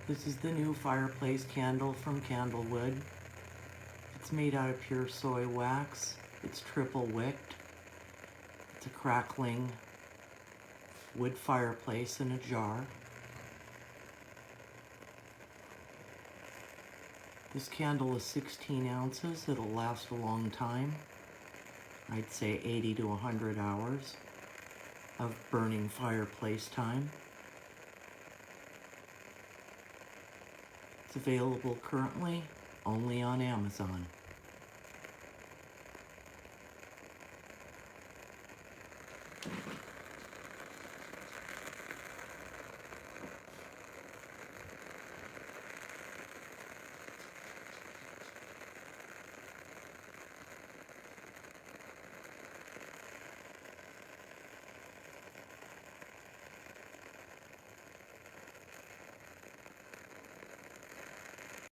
This is the new Fireplace candle from Candlewood. It's made out of pure soy wax. It's triple wicked. It's a crackling wood fireplace in a jar. This candle is 16 ounces. It'll last a long time. I'd say 80 to 100 hours of burning fireplace time. It's available currently only on Amazon.